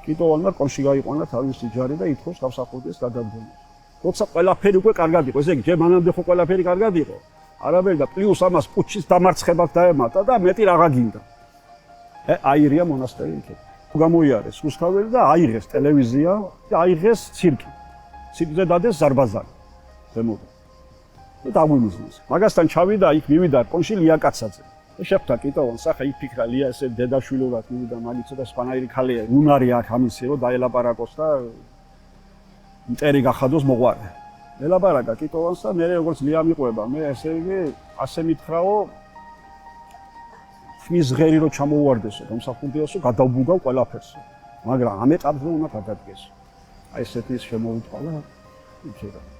კიტოვანმა კონში გაიყვანა თავისი ჯარი და ითხოვს გამსახურდიას გადადგომა. როცა ყველაფერი უკვე კარგად იყო, ესე იგი, ჯერ მანამდე ხო ყველაფერი კარგად იყო. არაბელი და პლუს ამას პუჩის დამარცხებად დაემატა და მეტი რაღა გინდა. აირია მონასტერი იქეთ. გამოიარეს რუსთაველი და აიღეს ტელევიზია და აიღეს ცირკი. ცირკზე დადეს ზარბაზანი. ზემოდან. და დაგვიმიზნეს. მაგასთან ჩავიდა იქ მივიდა კონში ლიაკაცაძე. და შეხვდა კიტოვანს, ახლა იფიქრა ლია ესე დედაშვილურად მივიდა მაგიცა და სპანაირი ხალია. უნარი აქ ამისი რომ დაელაპარაკოს და მტერი გახადოს მოყვარე. ელაპარაკა კიტოვანს და მე როგორც ლია მიყვება, მე ესე იგი ასე მითხრაო მის ღერი რო ჩამოვარდესო, გამსახურდიასო, გადავბუგავ ყველაფერს. მაგრამ ამ ეტაპზე უნდა გადადგეს. აი ესეთი შემოუწყალა იქება.